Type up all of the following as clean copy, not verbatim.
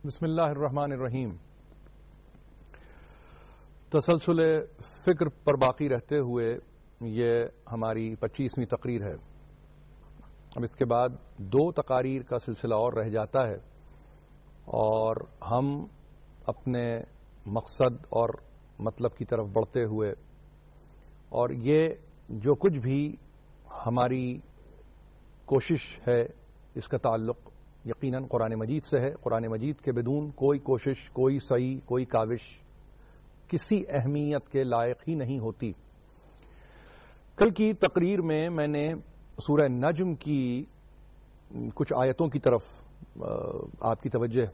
بسم اللہ الرحمن الرحیم. تسلسل فکر پر باقی رہتے ہوئے یہ ہماری 25ویں تقریر ہے. اب اس کے بعد 2 تقاریر کا سلسلہ اور رہ جاتا ہے اور ہم اپنے مقصد اور مطلب کی طرف بڑھتے ہوئے اور یہ جو کچھ بھی ہماری کوشش ہے اس کا تعلق یقیناً قرآن مجید سے ہے. قرآن مجید کے بدون کوئی کوشش، کوئی سعی، کوئی کاوش کسی اہمیت کے لائق ہی نہیں ہوتی. کل کی تقریر میں نے سورہ نجم کی کچھ آیتوں کی طرف آپ کی توجہ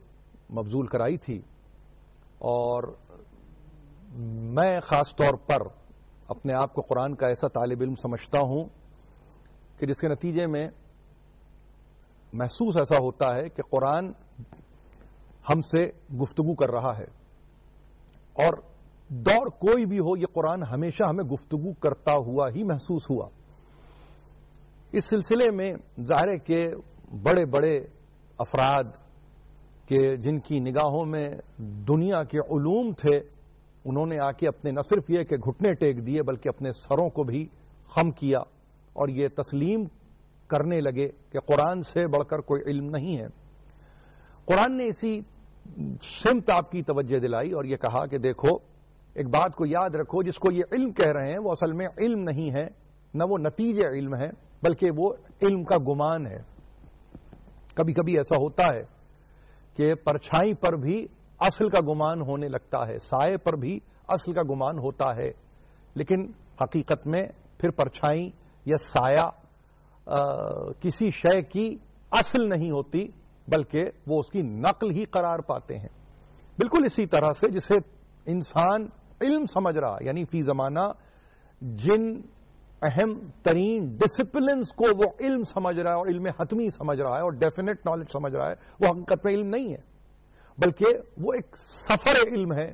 مبذول کرائی تھی اور میں خاص طور پر اپنے آپ کو قرآن کا ایسا طالب علم سمجھتا ہوں کہ جس کے نتیجے میں محسوس ایسا ہوتا ہے کہ قرآن ہم سے گفتگو کر رہا ہے اور دور کوئی بھی ہو یہ قرآن ہمیشہ ہمیں گفتگو کرتا ہوا ہی محسوس ہوا. اس سلسلے میں ظاہر ہے کہ بڑے بڑے افراد کے جن کی نگاہوں میں دنیا کے علوم تھے انہوں نے آ کے اپنے نہ صرف یہ کہ گھٹنے ٹیک دیے بلکہ اپنے سروں کو بھی خم کیا اور یہ تسلیم کرنے لگے کہ قرآن سے بڑھ کر کوئی علم نہیں ہے. قرآن نے اسی سمت آپ کی توجہ دلائی اور یہ کہا کہ دیکھو ایک بات کو یاد رکھو، جس کو یہ علم کہہ رہے ہیں وہ اصل میں علم نہیں ہے، نہ وہ نتیجہ علم ہے بلکہ وہ علم کا گمان ہے. کبھی کبھی ایسا ہوتا ہے کہ پرچھائی پر بھی اصل کا گمان ہونے لگتا ہے، سائے پر بھی اصل کا گمان ہوتا ہے، لیکن حقیقت میں پھر پرچھائی یا سایہ کسی شے کی اصل نہیں ہوتی بلکہ وہ اس کی نقل ہی قرار پاتے ہیں. بالکل اسی طرح سے جسے انسان علم سمجھ رہا یعنی فی زمانہ جن اہم ترین ڈسپلنز کو وہ علم سمجھ رہا ہے اور علم حتمی سمجھ رہا ہے اور ڈیفینیٹ نالج سمجھ رہا ہے وہ حقیقت میں علم نہیں ہے بلکہ وہ ایک سفر علم ہے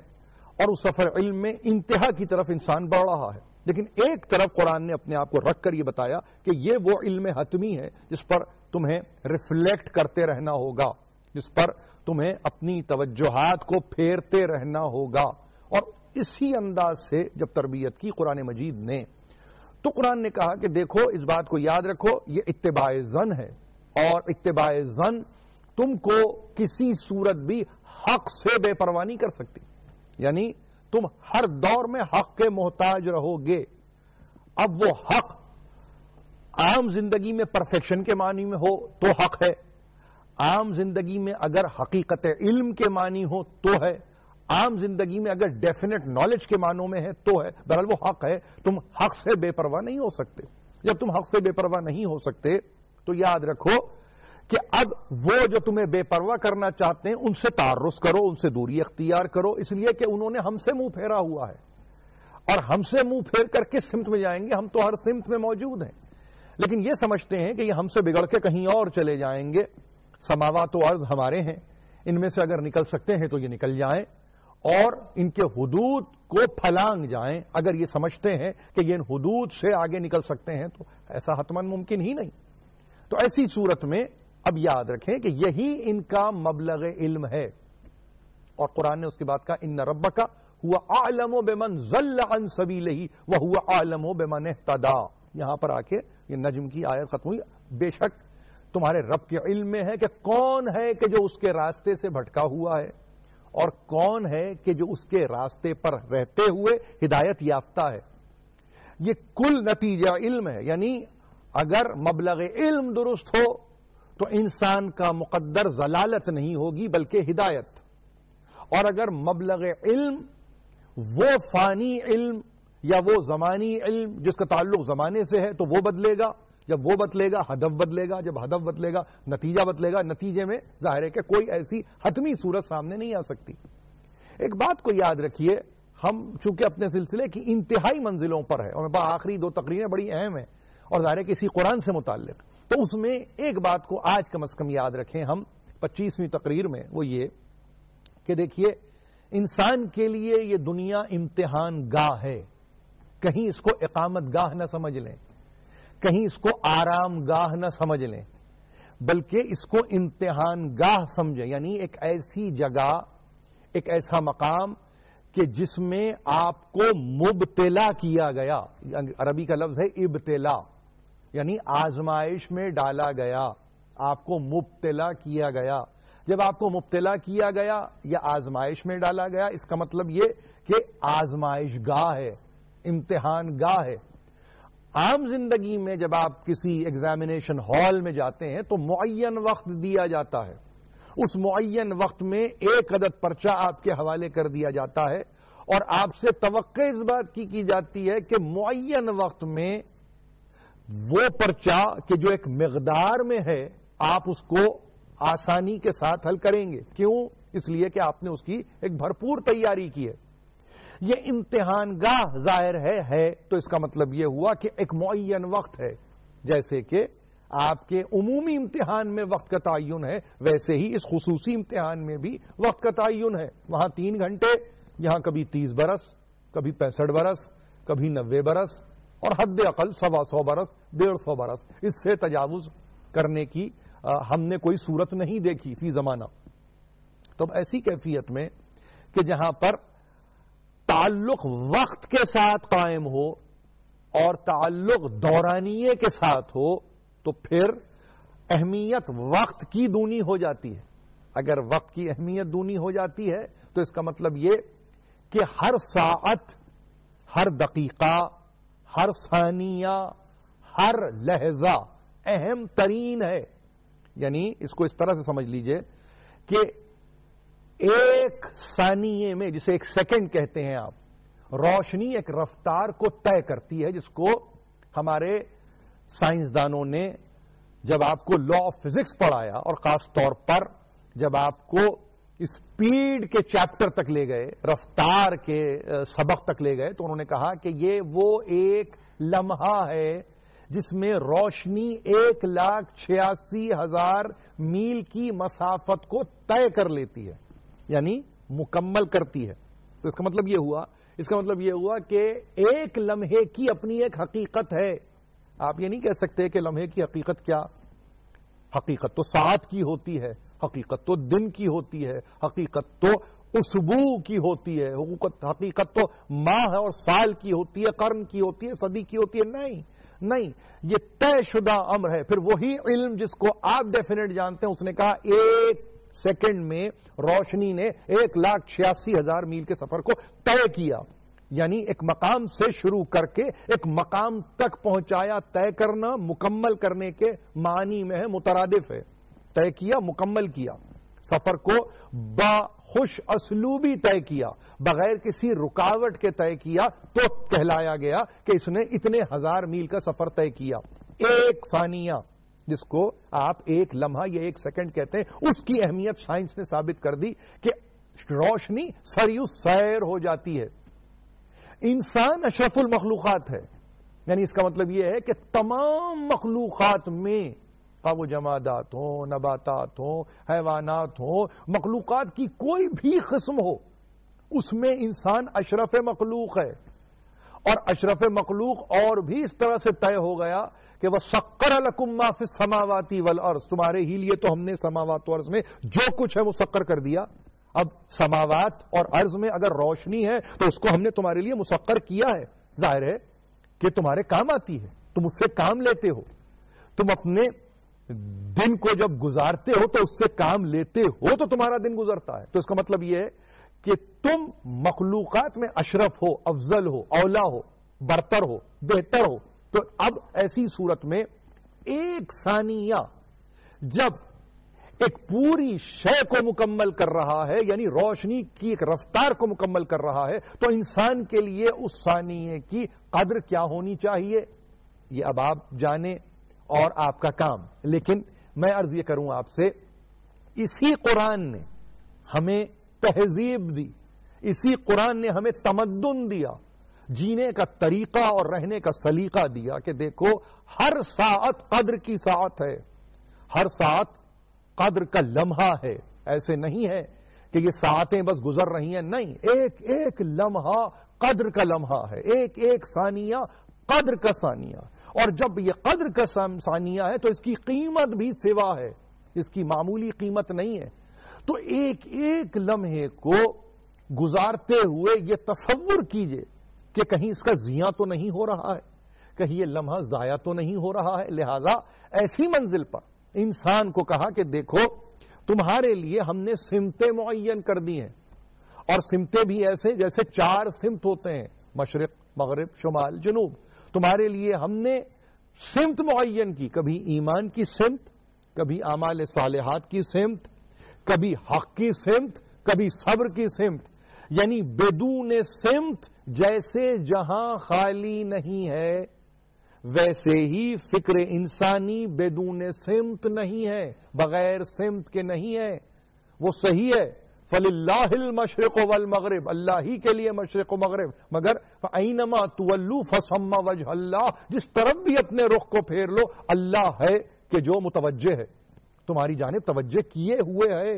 اور اس سفر علم میں انتہا کی طرف انسان بڑھ رہا ہے. لیکن ایک طرف قرآن نے اپنے آپ کو رکھ کر یہ بتایا کہ یہ وہ علم حتمی ہے جس پر تمہیں ریفلیکٹ کرتے رہنا ہوگا، جس پر تمہیں اپنی توجہات کو پھیرتے رہنا ہوگا. اور اسی انداز سے جب تربیت کی قرآن مجید نے تو قرآن نے کہا کہ دیکھو اس بات کو یاد رکھو یہ اتباع ظن ہے اور اتباع ظن تم کو کسی صورت بھی حق سے بے پرواہ نہیں کر سکتی. یعنی تم ہر دور میں حق کے محتاج رہو گے. اب وہ حق عام زندگی میں پرفیکشن کے معنی میں ہو تو حق ہے، عام زندگی میں اگر حقیقت علم کے معنی ہو تو ہے، عام زندگی میں اگر ڈیفینیٹ نالج کے معنوں میں ہے تو ہے. بہرحال وہ حق ہے، تم حق سے بے پرواہ نہیں ہو سکتے. جب تم حق سے بے پرواہ نہیں ہو سکتے تو یاد رکھو کہ اب وہ جو تمہیں بے پرواہ کرنا چاہتے ہیں ان سے تعرض کرو، ان سے دوری اختیار کرو، اس لیے کہ انہوں نے ہم سے منہ پھیرا ہوا ہے اور ہم سے منہ پھیر کر کس سمت میں جائیں گے؟ ہم تو ہر سمت میں موجود ہیں لیکن یہ سمجھتے ہیں کہ یہ ہم سے بگڑ کے کہیں اور چلے جائیں گے. سماوات و ارض ہمارے ہیں، ان میں سے اگر نکل سکتے ہیں تو یہ نکل جائیں اور ان کے حدود کو پھلانگ جائیں. اگر یہ سمجھتے ہیں کہ یہ ان حدود سے آگے نکل سکتے ہیں تو ایسا حتماً ممکن ہی نہیں. تو ایسی صورت میں اب یاد رکھیں کہ یہی ان کا مبلغ علم ہے اور قرآن نے اس کے بعد کہا ان ربک هو اعلم بمن ضل عن سبیلہ وهو اعلم بمن اہتدی. یہاں پر آ کے یہ نجم کی آیت ختم ہوئی. بے شک تمہارے رب کے علم میں ہے کہ کون ہے کہ جو اس کے راستے سے بھٹکا ہوا ہے اور کون ہے کہ جو اس کے راستے پر رہتے ہوئے ہدایت یافتہ ہے. یہ کل نتیجہ علم ہے. یعنی اگر مبلغ علم درست ہو تو انسان کا مقدر ضلالت نہیں ہوگی بلکہ ہدایت، اور اگر مبلغ علم وہ فانی علم یا وہ زمانی علم جس کا تعلق زمانے سے ہے تو وہ بدلے گا. جب وہ بدلے گا ہدف بدلے گا، جب ہدف بدلے گا نتیجہ بدلے گا. نتیجے میں ظاہر ہے کہ کوئی ایسی حتمی صورت سامنے نہیں آ سکتی. ایک بات کو یاد رکھیے، ہم چونکہ اپنے سلسلے کی انتہائی منزلوں پر ہے اور آخری 2 تقریریں بڑی اہم ہیں اور ظاہر ہے کہ اسی قرآن سے متعلق، تو اس میں ایک بات کو آج کم از کم یاد رکھیں ہم 25ویں تقریر میں، وہ یہ کہ دیکھیے انسان کے لیے یہ دنیا امتحان گاہ ہے. کہیں اس کو اقامت گاہ نہ سمجھ لیں، کہیں اس کو آرام گاہ نہ سمجھ لیں. بلکہ اس کو امتحان گاہ سمجھیں، یعنی ایک ایسی جگہ، ایک ایسا مقام کہ جس میں آپ کو مبتلا کیا گیا. عربی کا لفظ ہے ابتلا، یعنی آزمائش میں ڈالا گیا، آپ کو مبتلا کیا گیا. جب آپ کو مبتلا کیا گیا یا آزمائش میں ڈالا گیا، اس کا مطلب یہ کہ آزمائش گاہ ہے، امتحان گاہ ہے. عام زندگی میں جب آپ کسی ایگزامینیشن ہال میں جاتے ہیں تو معین وقت دیا جاتا ہے، اس معین وقت میں ایک عدد پرچہ آپ کے حوالے کر دیا جاتا ہے، اور آپ سے توقع اس بات کی جاتی ہے کہ معین وقت میں وہ پرچہ کہ جو ایک مقدار میں ہے آپ اس کو آسانی کے ساتھ حل کریں گے. کیوں؟ اس لیے کہ آپ نے اس کی ایک بھرپور تیاری کی ہے. یہ امتحان گاہ ظاہر ہے تو اس کا مطلب یہ ہوا کہ ایک معین وقت ہے. جیسے کہ آپ کے عمومی امتحان میں وقت کا تعین ہے، ویسے ہی اس خصوصی امتحان میں بھی وقت کا تعین ہے. وہاں 3 گھنٹے، یہاں کبھی 30 برس، کبھی 65 برس، کبھی 90 برس، اور حد اقل 125 برس، 150 برس. اس سے تجاوز کرنے کی ہم نے کوئی صورت نہیں دیکھی فی زمانہ. تو اب ایسی کیفیت میں کہ جہاں پر تعلق وقت کے ساتھ قائم ہو اور تعلق دورانیے کے ساتھ ہو، تو پھر اہمیت وقت کی دونی ہو جاتی ہے. اگر وقت کی اہمیت دونی ہو جاتی ہے تو اس کا مطلب یہ کہ ہر ساعت، ہر دقیقہ، ہر ثانیہ، ہر لحظہ اہم ترین ہے. یعنی اس کو اس طرح سے سمجھ لیجئے کہ ایک ثانیے میں، جسے ایک سیکنڈ کہتے ہیں آپ، روشنی ایک رفتار کو طے کرتی ہے جس کو ہمارے سائنسدانوں نے جب آپ کو لا آف فزکس پڑھایا، اور خاص طور پر جب آپ کو اسپیڈ کے چیپٹر تک لے گئے، رفتار کے سبق تک لے گئے، تو انہوں نے کہا کہ یہ وہ ایک لمحہ ہے جس میں روشنی 1,86,000 میل کی مسافت کو طے کر لیتی ہے، یعنی مکمل کرتی ہے. تو اس کا مطلب یہ ہوا کہ ایک لمحے کی اپنی ایک حقیقت ہے. آپ یہ نہیں کہہ سکتے کہ لمحے کی حقیقت کیا؟ حقیقت تو ساعت کی ہوتی ہے، حقیقت تو دن کی ہوتی ہے، حقیقت تو اسبوع کی ہوتی ہے، حقیقت تو ماہ اور سال کی ہوتی ہے، قرن کی ہوتی ہے، صدی کی ہوتی ہے. نہیں، یہ طے شدہ امر ہے. پھر وہی علم جس کو آپ ڈیفینیٹ جانتے ہیں، اس نے کہا ایک سیکنڈ میں روشنی نے 1,86,000 میل کے سفر کو طے کیا. یعنی ایک مقام سے شروع کر کے ایک مقام تک پہنچایا. طے کرنا مکمل کرنے کے معنی میں ہے، مترادف ہے. طے کیا، مکمل کیا. سفر کو خوش اسلوبی طے کیا، بغیر کسی رکاوٹ کے طے کیا، تو کہلایا گیا کہ اس نے اتنے 1000 میل کا سفر طے کیا. ایک ثانیہ، جس کو آپ ایک لمحہ یا ایک سیکنڈ کہتے ہیں، اس کی اہمیت سائنس نے ثابت کر دی کہ روشنی سریو سیر ہو جاتی ہے. انسان اشرف المخلوقات ہے، یعنی اس کا مطلب یہ ہے کہ تمام مخلوقات میں، وہ جمادات ہوں، نباتات ہوں، حیوانات ہوں، مخلوقات کی کوئی بھی قسم ہو، اس میں انسان اشرف مخلوق ہے. اور اشرف مخلوق اور بھی اس طرح سے طے ہو گیا کہ وہ سخر لکم ما فی السماوات والارض، تمہارے ہی لیے تو ہم نے سماوات و ارض میں جو کچھ ہے وہ مسخر کر دیا. اب سماوات اور ارض میں اگر روشنی ہے تو اس کو ہم نے تمہارے لیے مسخر کیا ہے. ظاہر ہے کہ تمہارے کام آتی ہے، تم اس سے کام لیتے ہو. تم اپنے دن کو جب گزارتے ہو تو اس سے کام لیتے ہو تو تمہارا دن گزرتا ہے. تو اس کا مطلب یہ ہے کہ تم مخلوقات میں اشرف ہو، افضل ہو، اولا ہو، برتر ہو، بہتر ہو. تو اب ایسی صورت میں ایک ثانیہ جب ایک پوری شے کو مکمل کر رہا ہے، یعنی روشنی کی ایک رفتار کو مکمل کر رہا ہے، تو انسان کے لیے اس ثانیے کی قدر کیا ہونی چاہیے، یہ اب آپ جانیں اور آپ کا کام. لیکن میں عرض یہ کروں آپ سے، اسی قرآن نے ہمیں تہذیب دی، اسی قرآن نے ہمیں تمدن دیا، جینے کا طریقہ اور رہنے کا سلیقہ دیا کہ دیکھو ہر ساعت قدر کی ساعت ہے، ہر ساعت قدر کا لمحہ ہے. ایسے نہیں ہے کہ یہ ساعتیں بس گزر رہی ہیں، نہیں، ایک ایک لمحہ قدر کا لمحہ ہے، ایک ایک ثانیہ قدر کا ثانیہ. اور جب یہ قدر کا ثانیہ ہے تو اس کی قیمت بھی سوا ہے، اس کی معمولی قیمت نہیں ہے۔ تو ایک ایک لمحے کو گزارتے ہوئے یہ تصور کیجئے کہ کہیں اس کا ضیاع تو نہیں ہو رہا ہے، کہیں یہ لمحہ ضائع تو نہیں ہو رہا ہے۔ لہذا ایسی منزل پر انسان کو کہا کہ دیکھو تمہارے لیے ہم نے سمتیں معین کر دی ہیں، اور سمتیں بھی ایسے جیسے 4 سمت ہوتے ہیں، مشرق، مغرب، شمال، جنوب۔ تمہارے لیے ہم نے سمت معین کی، کبھی ایمان کی سمت، کبھی اعمال صالحات کی سمت، کبھی حق کی سمت، کبھی صبر کی سمت، یعنی بدون سمت جیسے جہاں خالی نہیں ہے ویسے ہی فکر انسانی بدون سمت نہیں ہے، بغیر سمت کے نہیں ہے۔ وہ صحیح ہے، فَلِلَّهِ الْمَشْرِقُ وَالْمَغْرِبُ، اللہ ہی کے لیے مشرق و مغرب، مگر فَأَيْنَمَا تُوَلُّوا فَثَمَّ وَجْهُ اللَّهِ، جس طرف بھی اپنے رخ کو پھیر لو اللہ ہے کہ جو متوجہ ہے، تمہاری جانب توجہ کیے ہوئے ہے۔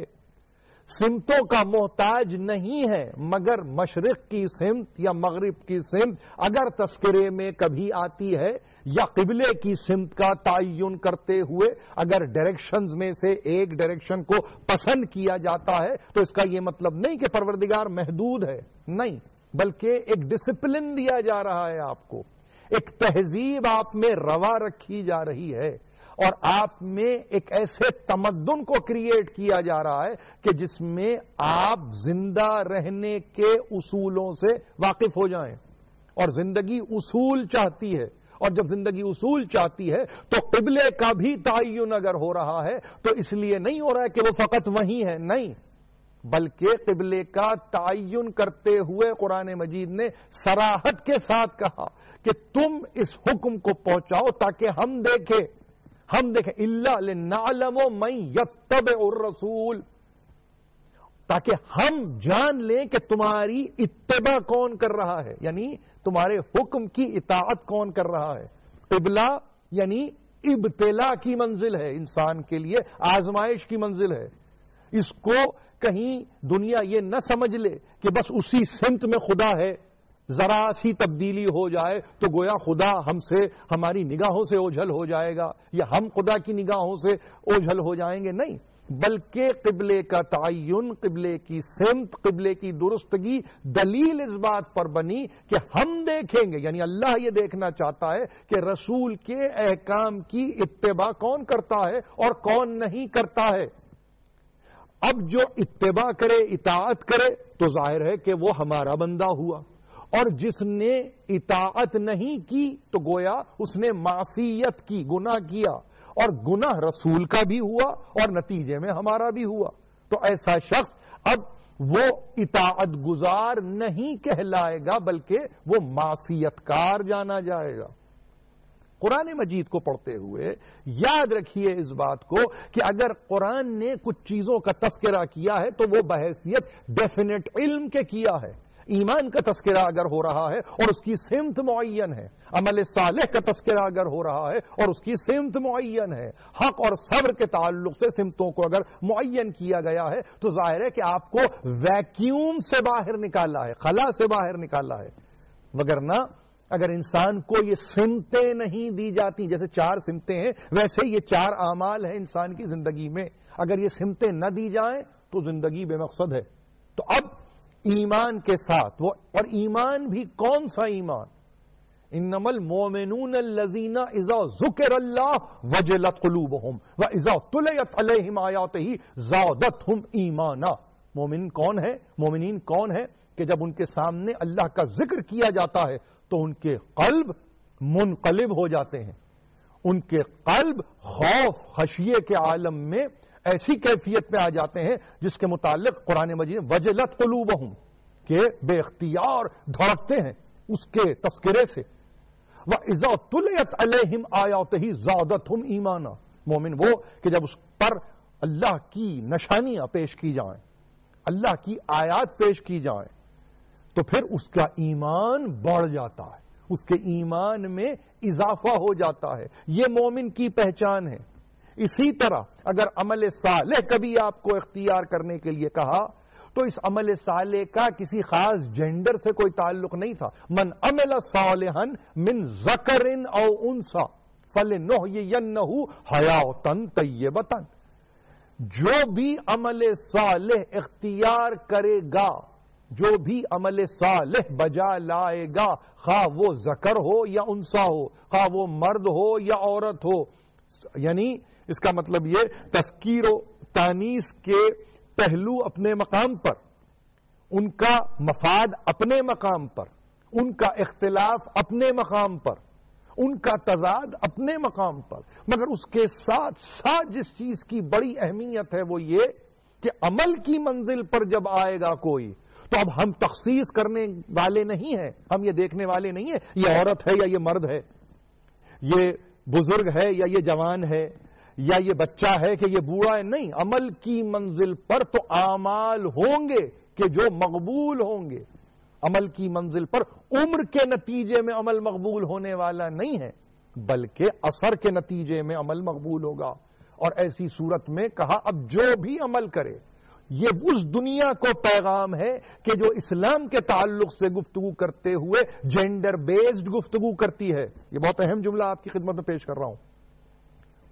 سمتوں کا محتاج نہیں ہے، مگر مشرق کی سمت یا مغرب کی سمت اگر تذکرے میں کبھی آتی ہے یا قبلے کی سمت کا تعین کرتے ہوئے اگر ڈائریکشنز میں سے ایک ڈائریکشن کو پسند کیا جاتا ہے تو اس کا یہ مطلب نہیں کہ پروردگار محدود ہے، نہیں، بلکہ ایک ڈسپلن دیا جا رہا ہے، آپ کو ایک تہذیب آپ میں روا رکھی جا رہی ہے، اور آپ میں ایک ایسے تمدن کو کریٹ کیا جا رہا ہے کہ جس میں آپ زندہ رہنے کے اصولوں سے واقف ہو جائیں، اور زندگی اصول چاہتی ہے، اور جب زندگی اصول چاہتی ہے تو قبلے کا بھی تعین اگر ہو رہا ہے تو اس لیے نہیں ہو رہا ہے کہ وہ فقط وہی ہے، نہیں، بلکہ قبلے کا تعین کرتے ہوئے قرآن مجید نے صراحت کے ساتھ کہا کہ تم اس حکم کو پہنچاؤ تاکہ ہم دیکھیں الا لنعلم من یتبع الرسول، تاکہ ہم جان لیں کہ تمہاری اتباع کون کر رہا ہے، یعنی تمہارے حکم کی اطاعت کون کر رہا ہے۔ قبلہ یعنی ابتلا کی منزل ہے، انسان کے لیے آزمائش کی منزل ہے۔ اس کو کہیں دنیا یہ نہ سمجھ لے کہ بس اسی سمت میں خدا ہے، ذرا سی تبدیلی ہو جائے تو گویا خدا ہم سے، ہماری نگاہوں سے اوجھل ہو جائے گا یا ہم خدا کی نگاہوں سے اوجھل ہو جائیں گے، نہیں، بلکہ قبلے کا تعین، قبلے کی سمت، قبلے کی درستگی دلیل اس بات پر بنی کہ ہم دیکھیں گے، یعنی اللہ یہ دیکھنا چاہتا ہے کہ رسول کے احکام کی اتباع کون کرتا ہے اور کون نہیں کرتا ہے۔ اب جو اتباع کرے، اطاعت کرے تو ظاہر ہے کہ وہ ہمارا بندہ ہوا، اور جس نے اطاعت نہیں کی تو گویا اس نے معصیت کی، گناہ کیا، اور گناہ رسول کا بھی ہوا اور نتیجے میں ہمارا بھی ہوا۔ تو ایسا شخص اب وہ اطاعت گزار نہیں کہلائے گا بلکہ وہ معصیت کار جانا جائے گا۔ قرآن مجید کو پڑھتے ہوئے یاد رکھیے اس بات کو کہ اگر قرآن نے کچھ چیزوں کا تذکرہ کیا ہے تو وہ بحیثیت ڈیفینٹ علم کے کیا ہے۔ ایمان کا تذکرہ اگر ہو رہا ہے اور اس کی سمت معین ہے، عمل صالح کا تذکرہ اگر ہو رہا ہے اور اس کی سمت معین ہے، حق اور صبر کے تعلق سے سمتوں کو اگر معین کیا گیا ہے تو ظاہر ہے کہ آپ کو ویکیوم سے باہر نکالا ہے، خلا سے باہر نکالا ہے۔ وگرنہ اگر انسان کو یہ سمتیں نہیں دی جاتی، جیسے 4 سمتیں ہیں ویسے یہ 4 اعمال ہیں انسان کی زندگی میں، اگر یہ سمتیں نہ دی جائیں تو زندگی بے مقصد ہے۔ تو اب ایمان کے ساتھ وہ، اور ایمان بھی کون سا ایمان؟ انما المؤمنون الذین اذا ذکر اللہ وجلت قلوبہم واذا تلیت علیہم آیاتہ زادتہم ایمانا۔ مومن کون ہے؟ مومنین کون ہے؟ کہ جب ان کے سامنے اللہ کا ذکر کیا جاتا ہے تو ان کے قلب منقلب ہو جاتے ہیں، ان کے قلب خوف خشیے کے عالم میں ایسی کیفیت میں آ جاتے ہیں جس کے متعلق قرآن مجید وجلت قلوبہم کہ بے اختیار دھڑکتے ہیں اس کے تذکرے سے۔ وَإِذَا تُلِيَتْ عَلَيْهِمْ آيَاتُهُ زَادَتْهُمْ ایمانا۔ مومن وہ کہ جب اس پر اللہ کی نشانیاں پیش کی جائیں، اللہ کی آیات پیش کی جائیں تو پھر اس کا ایمان بڑھ جاتا ہے، اس کے ایمان میں اضافہ ہو جاتا ہے۔ یہ مومن کی پہچان ہے۔ اسی طرح اگر عمل صالح کبھی آپ کو اختیار کرنے کے لیے کہا تو اس عمل صالح کا کسی خاص جینڈر سے کوئی تعلق نہیں تھا. من عمل صالحا من ذکر او انثی فلنحیینہ حیاۃ طیبۃ. جو بھی عمل صالح اختیار کرے گا، جو بھی عمل صالح بجا لائے گا، خواہ وہ ذکر ہو یا انثی ہو، خواہ وہ مرد ہو یا عورت ہو، یعنی اس کا مطلب یہ تذکیر و تانیث کے پہلو اپنے مقام پر، ان کا مفاد اپنے مقام پر، ان کا اختلاف اپنے مقام پر، ان کا تضاد اپنے مقام پر، مگر اس کے ساتھ ساتھ جس چیز کی بڑی اہمیت ہے وہ یہ کہ عمل کی منزل پر جب آئے گا کوئی، تو اب ہم تخصیص کرنے والے نہیں ہیں، ہم یہ دیکھنے والے نہیں ہیں یہ عورت ہے یا یہ مرد ہے، یہ بزرگ ہے یا یہ جوان ہے، یا یہ بچہ ہے کہ یہ بوڑھا ہے. نہیں، عمل کی منزل پر تو اعمال ہوں گے کہ جو مقبول ہوں گے. عمل کی منزل پر عمر کے نتیجے میں عمل مقبول ہونے والا نہیں ہے، بلکہ اثر کے نتیجے میں عمل مقبول ہوگا. اور ایسی صورت میں کہا اب جو بھی عمل کرے، یہ اس دنیا کو پیغام ہے کہ جو اسلام کے تعلق سے گفتگو کرتے ہوئے جینڈر بیسڈ گفتگو کرتی ہے. یہ بہت اہم جملہ آپ کی خدمت میں پیش کر رہا ہوں.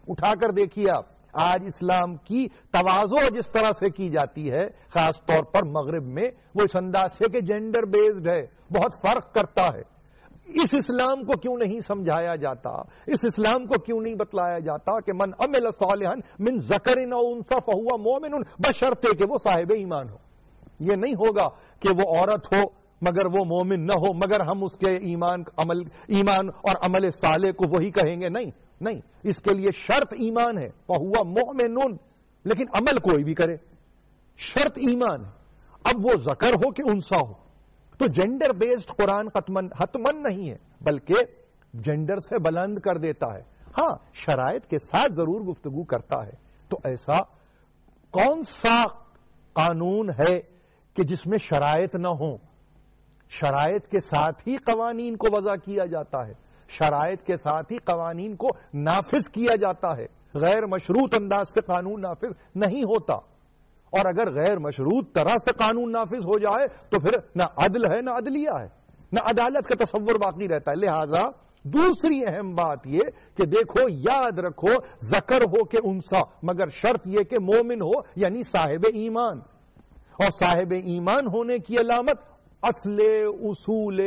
اٹھا کر دیکھیے آپ، آج اسلام کی تواضع جس طرح سے کی جاتی ہے خاص طور پر مغرب میں، وہ اس انداز سے کہ جینڈر بیسڈ ہے، بہت فرق کرتا ہے. اس اسلام کو کیوں نہیں سمجھایا جاتا، اس اسلام کو کیوں نہیں بتلایا جاتا کہ من عمل صالحا من ذکر او انثی فہو مومن بشرطے کہ وہ صاحب ایمان ہو. یہ نہیں ہوگا کہ وہ عورت ہو مگر وہ مومن نہ ہو، مگر ہم اس کے ایمان اور عمل صالح کو وہی کہیں گے. نہیں، اس کے لیے شرط ایمان ہے، فہو مومن، لیکن عمل کوئی بھی کرے، شرط ایمان ہے. اب وہ ذکر ہو کہ انثی ہو، تو جینڈر بیسڈ قرآن حتمن نہیں ہے، بلکہ جینڈر سے بلند کر دیتا ہے. ہاں، شرائط کے ساتھ ضرور گفتگو کرتا ہے. تو ایسا کون سا قانون ہے کہ جس میں شرائط نہ ہوں؟ شرائط کے ساتھ ہی قوانین کو وضع کیا جاتا ہے، شرائط کے ساتھ ہی قوانین کو نافذ کیا جاتا ہے. غیر مشروط انداز سے قانون نافذ نہیں ہوتا، اور اگر غیر مشروط طرح سے قانون نافذ ہو جائے تو پھر نہ عدل ہے نہ عدلیہ ہے، نہ عدالت کا تصور باقی رہتا ہے. لہذا دوسری اہم بات یہ کہ دیکھو، یاد رکھو، ذکر ہو کہ انثی، مگر شرط یہ کہ مومن ہو، یعنی صاحب ایمان. اور صاحب ایمان ہونے کی علامت اصل اصول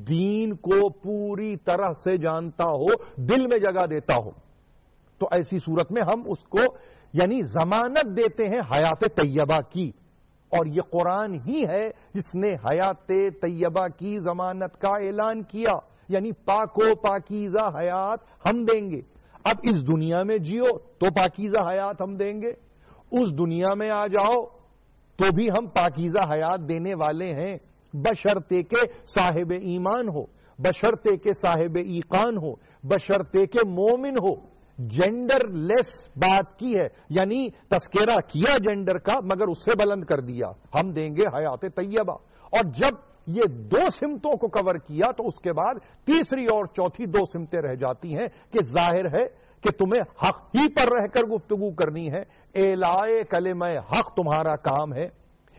دین کو پوری طرح سے جانتا ہو، دل میں جگہ دیتا ہو. تو ایسی صورت میں ہم اس کو یعنی ضمانت دیتے ہیں حیات طیبہ کی، اور یہ قرآن ہی ہے جس نے حیات طیبہ کی ضمانت کا اعلان کیا. یعنی پاک و پاکیزہ حیات ہم دیں گے. اب اس دنیا میں جیو تو پاکیزہ حیات ہم دیں گے، اس دنیا میں آ جاؤ تو بھی ہم پاکیزہ حیات دینے والے ہیں، بشرطے کے صاحب ایمان ہو، بشرطے کے صاحب ایقان ہو، بشرطے کے مومن ہو. جینڈر لیس بات کی ہے، یعنی تذکرہ کیا جینڈر کا مگر اس سے بلند کر دیا، ہم دیں گے حیات طیبہ. اور جب یہ دو سمتوں کو کور کیا تو اس کے بعد تیسری اور چوتھی دو سمتیں رہ جاتی ہیں کہ ظاہر ہے کہ تمہیں حق ہی پر رہ کر گفتگو کرنی ہے. اعلائے کلمہ حق تمہارا کام ہے،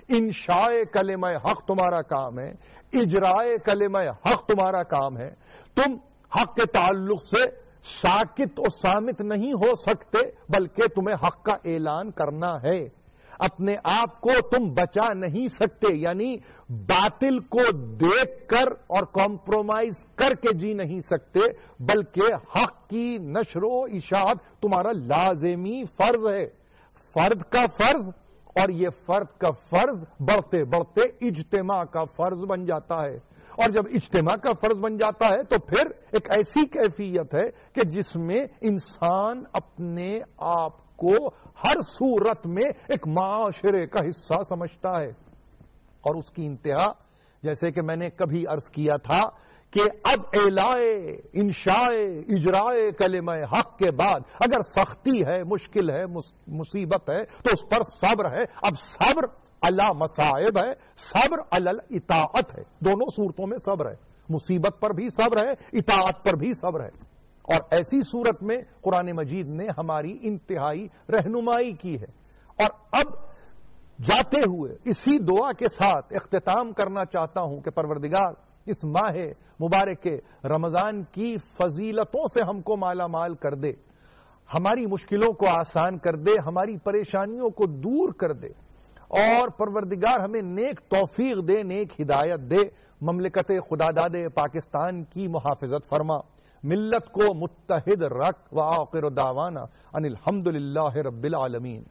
انشاء کلمہ حق تمہارا کام ہے، اجرائے کلمہ حق تمہارا کام ہے. تم حق کے تعلق سے ساکت و صامت نہیں ہو سکتے، بلکہ تمہیں حق کا اعلان کرنا ہے. اپنے آپ کو تم بچا نہیں سکتے، یعنی باطل کو دیکھ کر اور کمپرومائز کر کے جی نہیں سکتے، بلکہ حق کی نشر و اشاعت تمہارا لازمی فرض ہے. فرد کا فرض، اور یہ فرد کا فرض بڑھتے بڑھتے اجتماع کا فرض بن جاتا ہے. اور جب اجتماع کا فرض بن جاتا ہے تو پھر ایک ایسی کیفیت ہے کہ جس میں انسان اپنے آپ کو ہر صورت میں ایک معاشرے کا حصہ سمجھتا ہے. اور اس کی انتہا جیسے کہ میں نے کبھی عرض کیا تھا کہ اب اعلائے انشائے اجرائے کلمہ حق کے بعد اگر سختی ہے، مشکل ہے، مصیبت ہے تو اس پر صبر ہے. اب صبر علی مصائب ہے، صبر علی اطاعت ہے. دونوں صورتوں میں صبر ہے، مصیبت پر بھی صبر ہے، اطاعت پر بھی صبر ہے. اور ایسی صورت میں قرآن مجید نے ہماری انتہائی رہنمائی کی ہے. اور اب جاتے ہوئے اسی دعا کے ساتھ اختتام کرنا چاہتا ہوں کہ پروردگار اس ماہ مبارک رمضان کی فضیلتوں سے ہم کو مالا مال کر دے، ہماری مشکلوں کو آسان کر دے، ہماری پریشانیوں کو دور کر دے، اور پروردگار ہمیں نیک توفیق دے، نیک ہدایت دے، مملکت خداداد پاکستان کی محافظت فرما، ملت کو متحد رکھ، وآخر دعوانا ان الحمدللہ رب العالمین۔